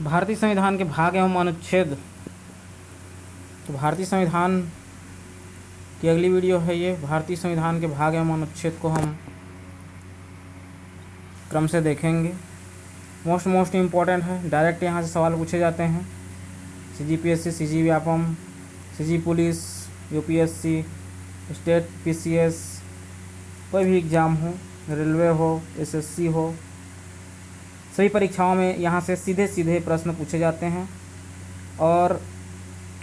भारतीय संविधान के भाग एवं अनुच्छेद। तो भारतीय संविधान की अगली वीडियो है ये। भारतीय संविधान के भाग एवं अनुच्छेद को हम क्रम से देखेंगे। मोस्ट इम्पॉर्टेंट है, डायरेक्ट यहाँ से सवाल पूछे जाते हैं। CGPSC, CG Vyapam, CG police, UPSC, state PCS, कोई भी एग्ज़ाम हो, रेलवे हो, SSC हो, सभी परीक्षाओं में यहाँ से सीधे सीधे प्रश्न पूछे जाते हैं और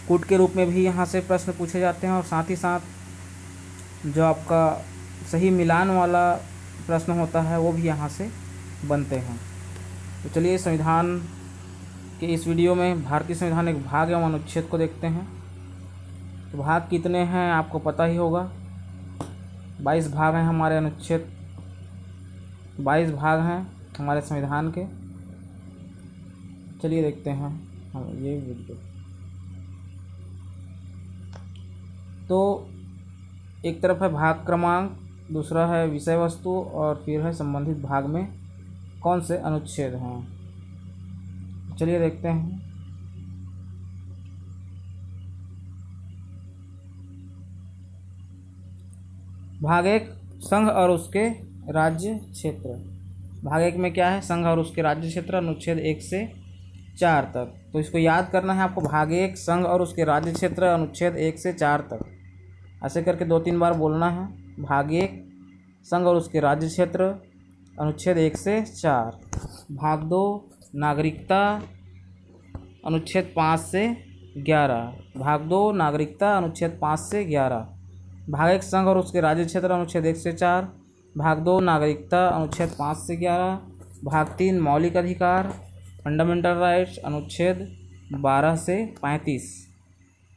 कूट के रूप में भी यहाँ से प्रश्न पूछे जाते हैं। और साथ ही साथ जो आपका सही मिलान वाला प्रश्न होता है वो भी यहाँ से बनते हैं। तो चलिए संविधान के इस वीडियो में भारतीय संविधान एक भाग एवं अनुच्छेद को देखते हैं। तो भाग कितने हैं आपको पता ही होगा। 22 भाग हैं हमारे अनुच्छेद, 22 भाग हैं हमारे संविधान के। चलिए देखते हैं हम ये वीडियो। तो एक तरफ है भाग क्रमांक, दूसरा है विषय वस्तु और फिर है संबंधित भाग में कौन से अनुच्छेद हैं। चलिए देखते हैं। भाग 1, संघ और उसके राज्य क्षेत्र। भाग 1 में क्या है, संघ और उसके राज्य क्षेत्र, अनुच्छेद 1 से 4 तक। तो इसको याद करना है आपको। भाग 1, संघ और उसके राज्य क्षेत्र, अनुच्छेद 1 से 4 तक। ऐसे करके 2-3 बार बोलना है। भाग 1, संघ और उसके राज्य क्षेत्र, अनुच्छेद 1 से 4। भाग 2, नागरिकता, अनुच्छेद 5 से 11। भाग 2, नागरिकता, अनुच्छेद 5 से 11। भाग 1, संघ और उसके राज्य क्षेत्र, अनुच्छेद 1 से 4। भाग 2, नागरिकता, अनुच्छेद 5 से 11। भाग 3, मौलिक अधिकार, फंडामेंटल राइट्स, अनुच्छेद 12 से 35।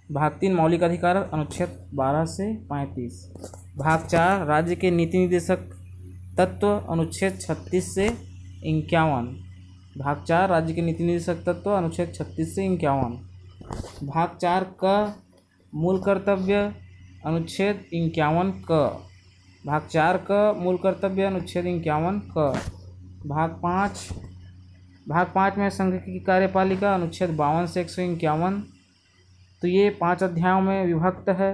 भाग 3, मौलिक अधिकार, अनुच्छेद 12 से 35। भाग 4, राज्य के नीति निर्देशक तत्व, अनुच्छेद 36 से 51। भाग 4, राज्य के नीति निर्देशक तत्व, अनुच्छेद 36 से 51। भाग 4 का मूल कर्तव्य, अनुच्छेद 51 क। भाग 4 का मूल कर्तव्य, अनुच्छेद 51 क। भाग 5 में संघ की कार्यपालिका, अनुच्छेद 52 से 151। तो ये 5 अध्यायों में विभक्त है।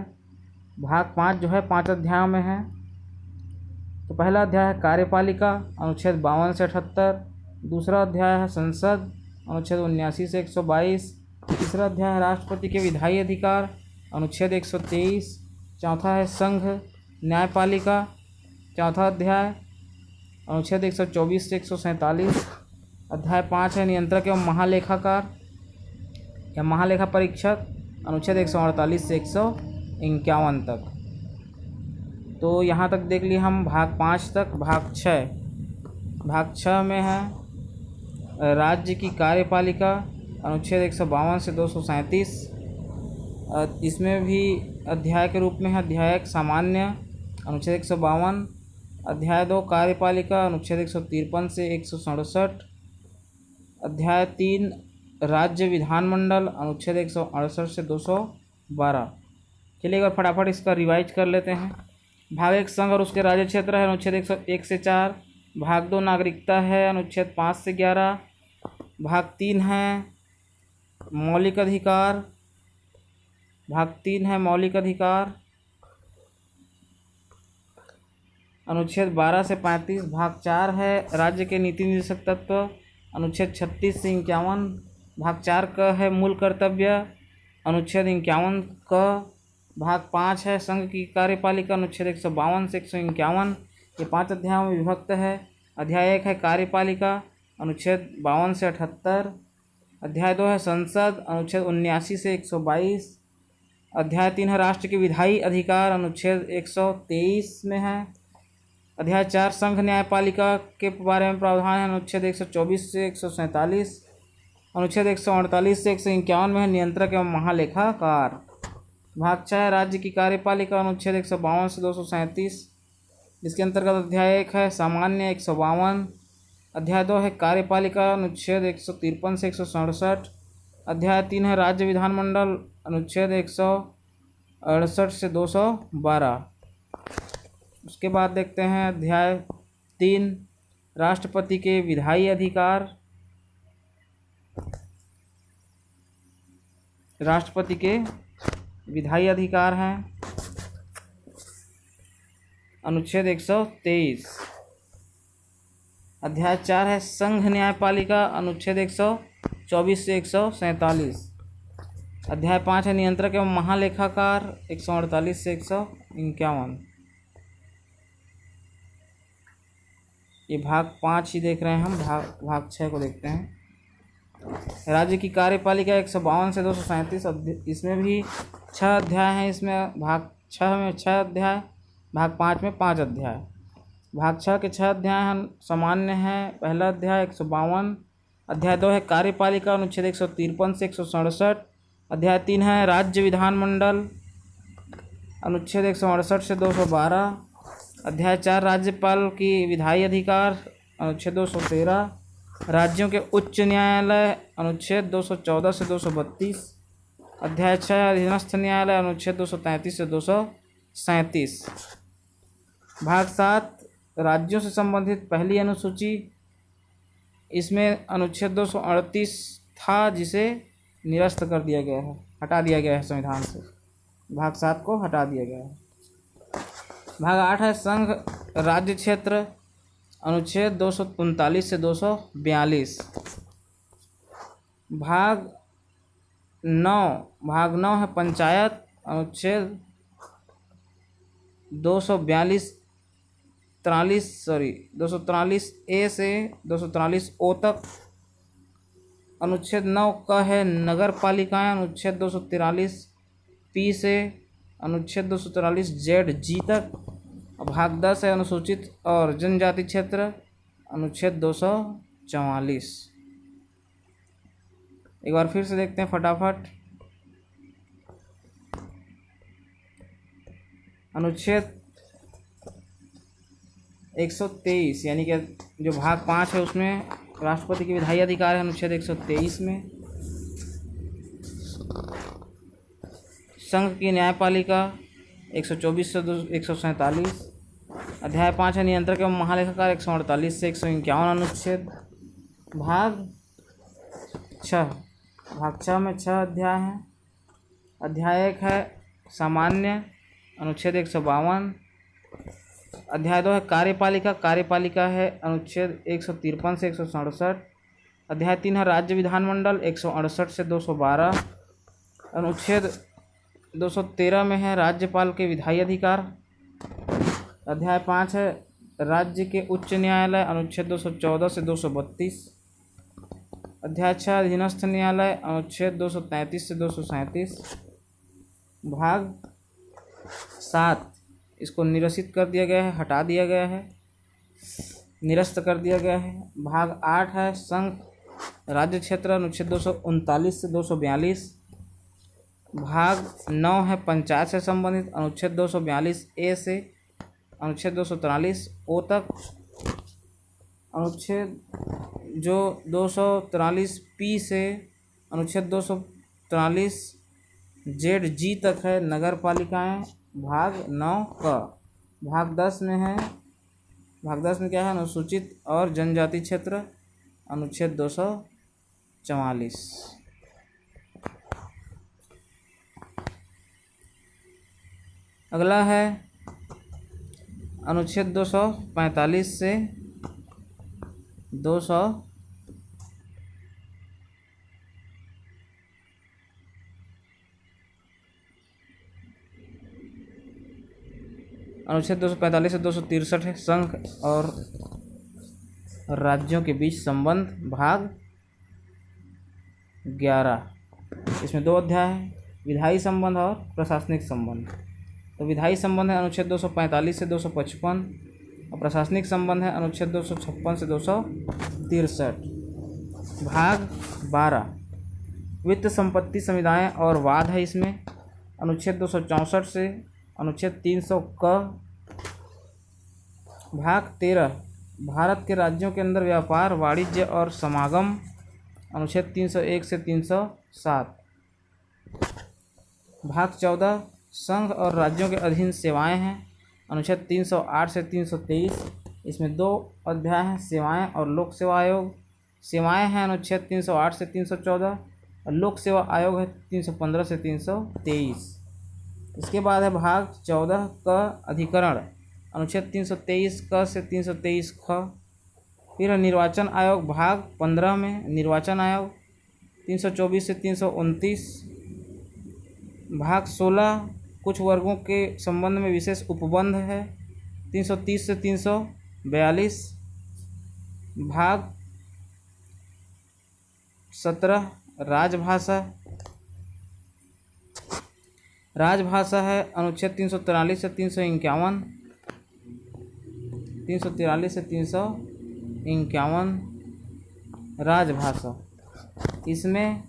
भाग 5 जो है 5 अध्यायों में है। तो पहला अध्याय है कार्यपालिका, अनुच्छेद 52 से 78। दूसरा अध्याय है संसद, अनुच्छेद 79 से 122। तीसरा अध्याय है राष्ट्रपति के विधायी अधिकार, अनुच्छेद 123। चौथा है संघ न्यायपालिका, चौथा अध्याय, अनुच्छेद 124 से 147। अध्याय 5 है नियंत्रक एवं महालेखाकार या महालेखा परीक्षक, अनुच्छेद 148 से 151 तक। तो यहाँ तक देख लिए हम भाग 5 तक। भाग 6 में है राज्य की कार्यपालिका, अनुच्छेद 152 से 237। इसमें भी अध्याय के रूप में है। अध्याय 1 सामान्य, अनुच्छेद 152। अध्याय 2 कार्यपालिका, अनुच्छेद 153 से 167। अध्याय 3 राज्य विधानमंडल, अनुच्छेद 168 से 212। चलिए एक बार फटाफट इसका रिवाइज कर लेते हैं। भाग 1, संघ और उसके राज्य क्षेत्र है, अनुच्छेद 101 से 4। भाग 2, नागरिकता है, अनुच्छेद 5 से 11। भाग 3 है मौलिक अधिकार, अनुच्छेद 12 से 35। भाग 4 है राज्य के नीति निर्देशक तत्व, अनुच्छेद 36 से 51। भाग 4 का है मूल कर्तव्य, अनुच्छेद 51 का। भाग 5 है संघ की कार्यपालिका, अनुच्छेद 152 से 151। ये 5 अध्यायों में विभक्त है। अध्याय 1 है कार्यपालिका, अनुच्छेद 52 से 78। अध्याय 2 है संसद, अनुच्छेद 79 से 122। अध्याय 3 है राष्ट्र के विधायी अधिकार, अनुच्छेद 123 में है। अध्याय 4 संघ न्यायपालिका के बारे में प्रावधान है, अनुच्छेद 124 से 147। अनुच्छेद 148 से 151 में है नियंत्रक एवं महालेखाकार। भाग 6 राज्य की कार्यपालिका, अनुच्छेद 152 से 237। जिसके अंतर्गत अध्याय 1 है सामान्य, 152। अध्याय 2 है कार्यपालिका, अनुच्छेद 153 से 167। अध्याय 3 है राज्य विधानमंडल, अनुच्छेद 168 से 212। उसके बाद देखते हैं अध्याय 3 राष्ट्रपति के विधायी अधिकार। राष्ट्रपति के विधायी अधिकार हैं। अनुच्छेद 123। अध्याय 4 है संघ न्यायपालिका, अनुच्छेद 124 से 147। अध्याय 5 है नियंत्रक एवं महालेखाकार, 148 से 151। ये भाग 5 ही देख रहे हैं हम, भाग 6 को देखते हैं। राज्य की कार्यपालिका 152 से 237। इसमें भी 6 अध्याय हैं। इसमें भाग 6 में 6 अध्याय, भाग 5 में 5 अध्याय। भाग 6 के 6 अध्याय हम सामान्य हैं। पहला अध्याय 152। अध्याय 2 है कार्यपालिका, अनुच्छेद 153 से 167। अध्याय 3 है राज्य विधानमंडल, अनुच्छेद 168 से 212। अध्याय 4 राज्यपाल की विधायी अधिकार, अनुच्छेद 213। राज्यों के उच्च न्यायालय, अनुच्छेद 214 से 232। अध्याय 6 अधीनस्थ न्यायालय, अनुच्छेद 233 से 237। भाग 7 राज्यों से संबंधित पहली अनुसूची। इसमें अनुच्छेद 238 था जिसे निरस्त कर दिया गया है, हटा दिया गया है संविधान से। भाग 7 को हटा दिया गया है। भाग 8 है संघ राज्य क्षेत्र, अनुच्छेद 239 से 242। भाग 9 है पंचायत, अनुच्छेद 243 ए से 243 ओ तक। अनुच्छेद 9 का है नगर पालिकाएँ, अनुच्छेद 243 पी से अनुच्छेद 243 जेड जी तक। भाग 10 है अनुसूचित और जनजाति क्षेत्र, अनुच्छेद 244। एक बार फिर से देखते हैं फटाफट। अनुच्छेद 123 यानी कि जो भाग 5 है उसमें राष्ट्रपति के विधायी अधिकार है, अनुच्छेद 123 में। संघ की न्यायपालिका 124 से 147। अध्याय 5 है नियंत्रक एवं महालेखाकार, 148 से 151 अनुच्छेद। भाग 6 में 6 अध्याय हैं। अध्याय 1 है सामान्य, अनुच्छेद 152। अध्याय 2 है कार्यपालिका है, अनुच्छेद 153 से 167। अध्याय 3 है राज्य विधानमंडल, 168 से 212। अनुच्छेद 213 में है राज्यपाल के विधायी अधिकार। अध्याय 5 है राज्य के उच्च न्यायालय, अनुच्छेद 214 से 232। अध्याय 6 अधीनस्थ न्यायालय, अनुच्छेद 233 से 237। भाग 7 इसको निरसित कर दिया गया है, हटा दिया गया है, निरस्त कर दिया गया है। भाग 8 है संघ राज्य क्षेत्र, अनुच्छेद 239 से 242। भाग 9 है पंचायत से संबंधित, अनुच्छेद 242 ए से अनुच्छेद 243 ओ तक। अनुच्छेद जो 243 पी से अनुच्छेद 243 जेड जी तक है नगर पालिकाएँ। भाग 9 का भाग 10 में है, भाग 10 में क्या है अनुसूचित और जनजाति क्षेत्र, अनुच्छेद 244। अगला है अनुच्छेद 245 से 200 अनुच्छेद 245 से 263 है संघ और राज्यों के बीच संबंध। भाग 11 इसमें 2 अध्याय हैं, विधायी संबंध और प्रशासनिक संबंध। तो विधायी संबंध है अनुच्छेद 245 से 255 और प्रशासनिक संबंध है अनुच्छेद 256 से 263। भाग 12 वित्त संपत्ति समुदाय और वाद है इसमें, अनुच्छेद 264 से अनुच्छेद 300 क। भाग 13 भारत के राज्यों के अंदर व्यापार वाणिज्य और समागम, अनुच्छेद 301 से 307। भाग 14 संघ और राज्यों के अधीन सेवाएं हैं, अनुच्छेद 308 से 323। इसमें 2 अध्याय हैं, सेवाएं और लोक सेवा आयोग। सेवाएं हैं अनुच्छेद 308 से 314 और लोक सेवा आयोग है 315 से 323। इसके बाद है भाग 14 का अधिकरण, अनुच्छेद 323 क से 323 ख। फिर है निर्वाचन आयोग भाग 15 में निर्वाचन आयोग 324 से 329। भाग 16 कुछ वर्गों के संबंध में विशेष उपबंध है 330 से 342। भाग 17 राजभाषा, राजभाषा है अनुच्छेद 343 से 351, 343 से 351 राजभाषा। इसमें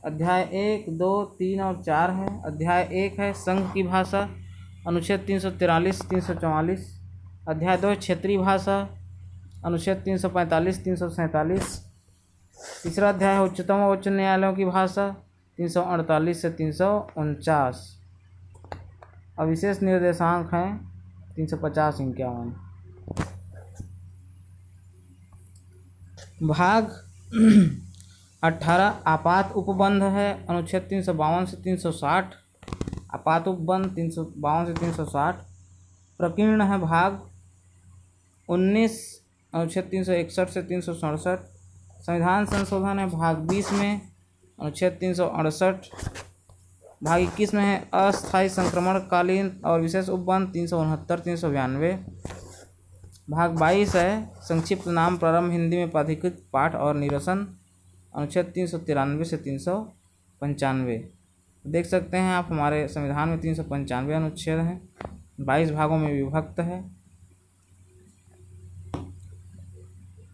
अध्याय 1, 2, 3 और 4 है। अध्याय 1 है संघ की भाषा, अनुच्छेद 343 344। अध्याय 2 क्षेत्रीय भाषा, अनुच्छेद 345 347। तीसरा अध्याय है उच्चतम और उच्च न्यायालयों की भाषा, 348 से 349। और विशेष निर्देशांक हैं 350 51। भाग 18 आपात उपबंध है, अनुच्छेद 352 से 360। आपात उपबंध 352 से 360। प्रकीर्ण है भाग 19, अनुच्छेद 361 से 367। संविधान संशोधन है भाग 20 में, अनुच्छेद 368। भाग 21 में है अस्थायी संक्रमणकालीन और विशेष उपबंध 369 392। भाग 22 है संक्षिप्त नाम प्रारंभ हिंदी में प्राधिकृत पाठ और निरसन, अनुच्छेद 393 से 395। देख सकते हैं आप हमारे संविधान में 395 अनुच्छेद हैं, 22 भागों में विभक्त है।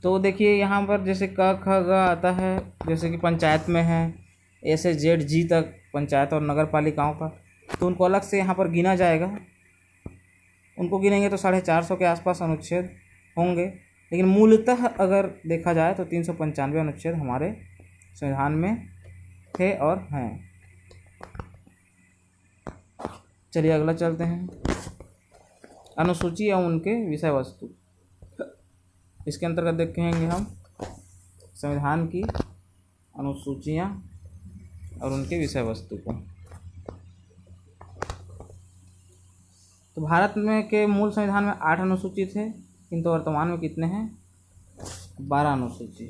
तो देखिए यहाँ पर जैसे क ख ग आता है, जैसे कि पंचायत में है ए से जेड जी तक पंचायत और नगर पालिकाओं का, तो उनको अलग से यहाँ पर गिना जाएगा। उनको गिनेंगे तो 450 के आसपास अनुच्छेद होंगे, लेकिन मूलतः अगर देखा जाए तो 395 अनुच्छेद हमारे संविधान में थे और हैं। चलिए अगला चलते हैं, अनुसूची एवं उनके विषय वस्तु। इसके अंतर्गत देखेंगे हम संविधान की अनुसूचियाँ और उनके विषय वस्तु को। तो भारत में के मूल संविधान में 8 अनुसूची थे, किंतु वर्तमान में कितने हैं? 12 अनुसूची।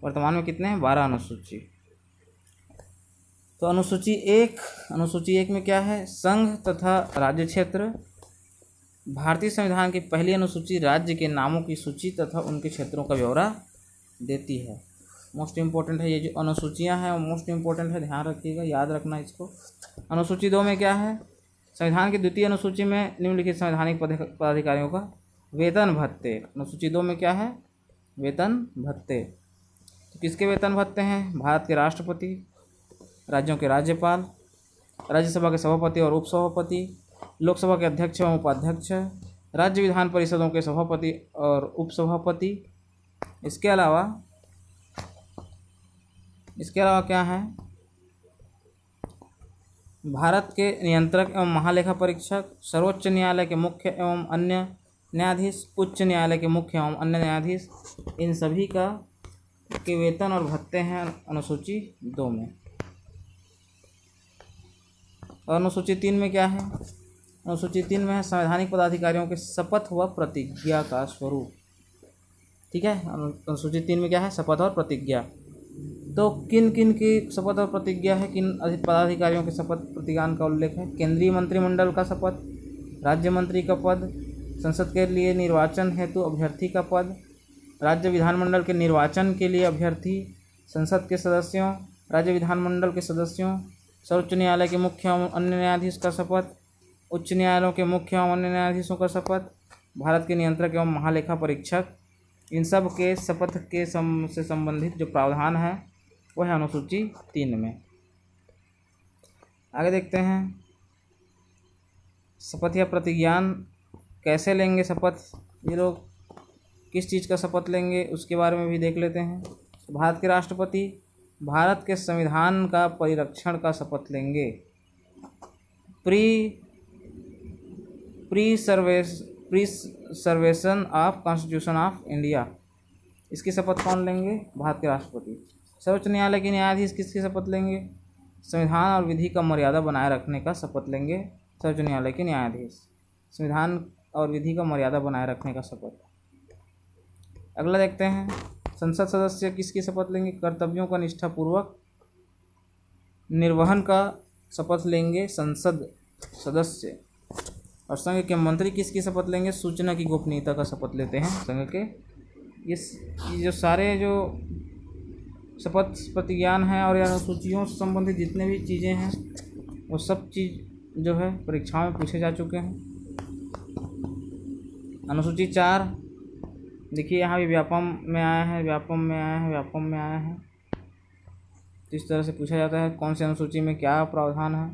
वर्तमान में कितने हैं? 12 अनुसूची। तो अनुसूची एक में क्या है? संघ तथा राज्य क्षेत्र। भारतीय संविधान की पहली अनुसूची राज्य के नामों की सूची तथा उनके क्षेत्रों का ब्यौरा देती है। मोस्ट इम्पोर्टेंट है, ये जो अनुसूचियां हैं वो मोस्ट इम्पोर्टेंट है, ध्यान रखिएगा, याद रखना इसको। अनुसूची 2 में क्या है? संविधान की द्वितीय अनुसूची में निम्नलिखित संवैधानिक पदाधिकारियों का वेतन भत्ते। अनुसूची 2 में क्या है? वेतन भत्ते। तो किसके वेतन भत्ते हैं? भारत के राष्ट्रपति, राज्यों के राज्यपाल, राज्यसभा के सभापति और उपसभापति, लोकसभा के अध्यक्ष एवं उपाध्यक्ष, राज्य विधान परिषदों के सभापति और उपसभापति। इसके अलावा क्या है? भारत के नियंत्रक एवं महालेखा परीक्षक, सर्वोच्च न्यायालय के मुख्य एवं अन्य न्यायाधीश, उच्च न्यायालय के मुख्य एवं अन्य न्यायाधीश, इन सभी का के वेतन और भत्ते हैं अनुसूची 2 में। और अनुसूची 3 में क्या है? अनुसूची 3 में है संवैधानिक पदाधिकारियों के शपथ व प्रतिज्ञा का स्वरूप। ठीक है, अनुसूची 3 में क्या है? शपथ और प्रतिज्ञा। तो किन किन की शपथ और प्रतिज्ञा है, किन पदाधिकारियों के शपथ प्रतिज्ञा का उल्लेख है? केंद्रीय मंत्रिमंडल का शपथ, राज्य मंत्री का पद, संसद के लिए निर्वाचन हेतु अभ्यर्थी का पद, राज्य विधानमंडल के निर्वाचन के लिए अभ्यर्थी, संसद के सदस्यों, राज्य विधानमंडल के सदस्यों, सर्वोच्च न्यायालय के मुख्य एवं अन्य न्यायाधीश का शपथ, उच्च न्यायालयों के मुख्य एवं अन्य न्यायाधीशों का शपथ, भारत के नियंत्रक एवं महालेखा परीक्षक, इन सब के शपथ के से संबंधित जो प्रावधान है वह है अनुसूची 3 में। आगे देखते हैं शपथ या प्रतिज्ञान कैसे लेंगे शपथ, ये लोग किस चीज़ का शपथ लेंगे उसके बारे में भी देख लेते हैं। भारत के राष्ट्रपति भारत के संविधान का परिरक्षण का शपथ लेंगे। Preservation of constitution of India, इसकी शपथ कौन लेंगे? भारत के राष्ट्रपति। सर्वोच्च न्यायालय के न्यायाधीश किसकी शपथ लेंगे? संविधान और विधि का मर्यादा बनाए रखने का शपथ लेंगे सर्वोच्च न्यायालय के न्यायाधीश। संविधान और विधि का मर्यादा बनाए रखने का शपथ। अगला देखते हैं, संसद सदस्य किसकी शपथ लेंगे? कर्तव्यों का निष्ठापूर्वक निर्वहन का शपथ लेंगे संसद सदस्य। और संघ के मंत्री किसकी शपथ लेंगे? सूचना की गोपनीयता का शपथ लेते हैं संघ के। ये जो सारे जो शपथ प्रतिज्ञान हैं और या अनुसूचियों से संबंधित जितने भी चीज़ें हैं वो सब चीज़ जो है परीक्षाओं में पूछे जा चुके हैं। अनुसूची 4 देखिए, यहाँ भी व्यापम में आया है, व्यापम में आया है, व्यापम में आया है। तो इस तरह से पूछा जाता है कौन सी अनुसूची में क्या प्रावधान है।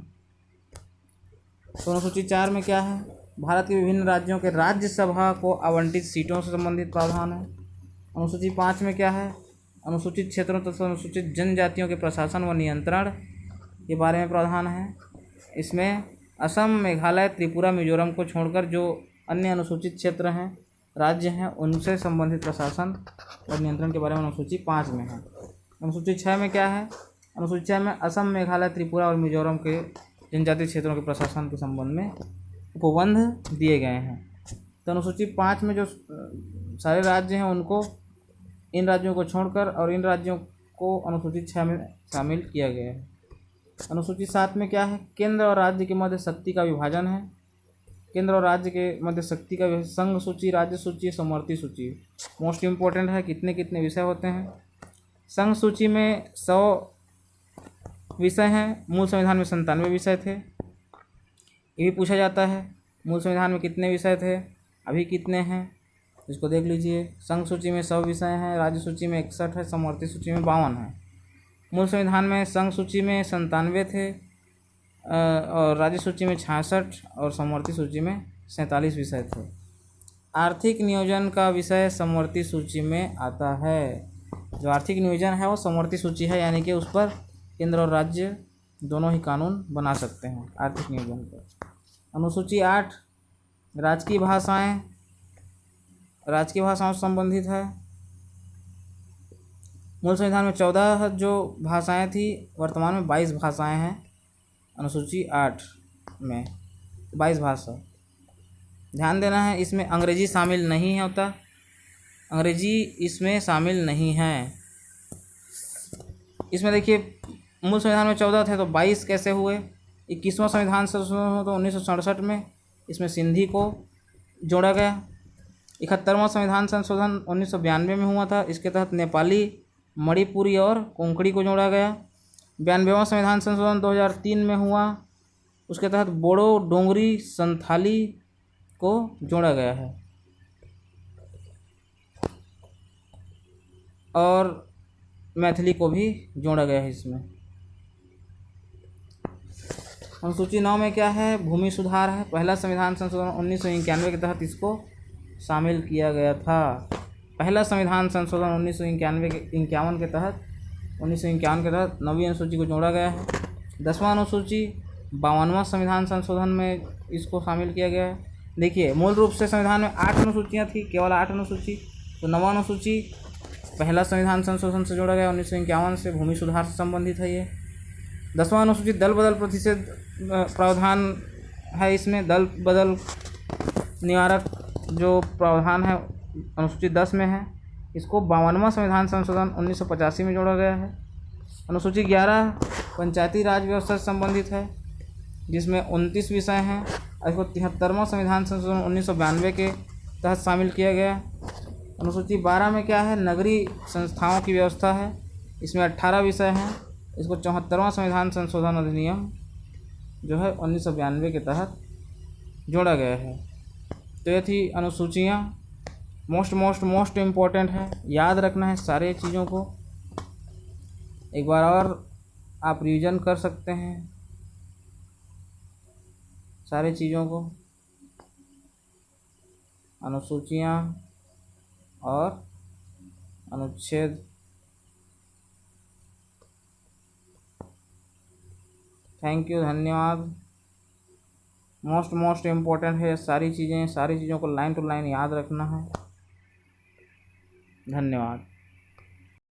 तो अनुसूची 4 में क्या है? भारत के विभिन्न राज्यों के राज्यसभा को आवंटित सीटों से संबंधित प्रावधान है। अनुसूची 5 में क्या है? अनुसूचित क्षेत्रों तथा अनुसूचित जनजातियों के प्रशासन व नियंत्रण के बारे में प्रावधान है। इसमें असम, मेघालय, त्रिपुरा, मिजोरम को छोड़कर जो अन्य अनुसूचित क्षेत्र हैं, राज्य हैं, उनसे संबंधित प्रशासन और नियंत्रण के बारे में अनुसूची 5 में है। अनुसूची 6 में क्या है? अनुसूची 6 में असम, मेघालय, त्रिपुरा और मिजोरम के जनजातीय क्षेत्रों के प्रशासन के संबंध में उपबंध दिए गए हैं। तो अनुसूची 5 में जो सारे राज्य हैं उनको, इन राज्यों को छोड़कर और इन राज्यों को अनुसूची 6 में शामिल किया गया है। अनुसूची 7 में क्या है? केंद्र और राज्य के मध्य शक्ति का विभाजन है। केंद्र और राज्य के मध्य शक्ति का संघ सूची, राज्य सूची, समवर्ती सूची। मोस्ट इम्पोर्टेंट है, कितने कितने विषय होते हैं। संघ सूची में 100 विषय हैं, मूल संविधान में 97 विषय थे। ये भी पूछा जाता है मूल संविधान में कितने विषय थे, अभी कितने हैं, इसको देख लीजिए। संघ सूची में 100 विषय हैं, राज्य सूची में 61 है, समवर्ती सूची में 52 है। मूल संविधान में संघ सूची में 97 थे और राज्य सूची में 66 और समवर्ती सूची में 47 विषय थे। आर्थिक नियोजन का विषय समवर्ती सूची में आता है। जो आर्थिक नियोजन है वो समवर्ती सूची है, यानी कि उस पर केंद्र और राज्य दोनों ही कानून बना सकते हैं आर्थिक नियोजन पर। अनुसूची 8 राजकीय भाषाएं, राजकीय भाषाओं से संबंधित है। मूल संविधान में 14 जो भाषाएं थी, वर्तमान में 22 भाषाएं हैं। अनुसूची 8 में 22 भाषा। ध्यान देना है, इसमें अंग्रेजी शामिल नहीं होता, अंग्रेजी इसमें शामिल नहीं है। इसमें देखिए, मूल संविधान में 14 थे तो 22 कैसे हुए? 21वां संविधान संशोधन हुआ तो 1967 में इसमें सिंधी को जोड़ा गया। 71वां संविधान संशोधन 1992 में हुआ था, इसके तहत नेपाली, मणिपुरी और कोंकणी को जोड़ा गया। 92वां संविधान संशोधन 2003 में हुआ, उसके तहत बोडो, डोंगरी, संथाली को जोड़ा गया है। और मैथिली को भी जोड़ा गया है इसमें। अनुसूची 9 में क्या है? भूमि सुधार है। पहला संविधान संशोधन 1991 के तहत इसको शामिल किया गया था। पहला संविधान संशोधन 1991 के तहत 1951 के तहत 9वीं अनुसूची को जोड़ा गया है। 10वां अनुसूची 52वां संविधान संशोधन में इसको शामिल किया गया है। देखिए, मूल रूप से संविधान में 8 अनुसूचियाँ थी, केवल 8 अनुसूची। तो 9वां अनुसूची पहला संविधान संशोधन से जोड़ा गया 1951 से, भूमि सुधार से संबंधित है ये। 10वां अनुसूची दल बदल प्रतिषेध प्रावधान है, इसमें दल बदल निवारक जो प्रावधान है अनुसूची 10 में है। इसको 52वां संविधान संशोधन 1985 में जोड़ा गया है। अनुसूची 11 पंचायती राज व्यवस्था से संबंधित है, जिसमें 29 विषय हैं। इसको 73वां संविधान संशोधन 1992 के तहत शामिल किया गया। अनुसूची 12 में क्या है? नगरीय संस्थाओं की व्यवस्था है, इसमें 18 विषय हैं। इसको 74वां संविधान संशोधन अधिनियम जो है 1992 के तहत जोड़ा गया है। तो ये थी अनुसूचियाँ। मोस्ट इम्पोर्टेंट है, याद रखना है सारे चीज़ों को। एक बार और आप रिवीजन कर सकते हैं सारे चीज़ों को, अनुसूचियाँ और अनुच्छेद। थैंक यू, धन्यवाद। मोस्ट इम्पोर्टेंट है सारी चीज़ों को लाइन टू लाइन याद रखना है। धन्यवाद।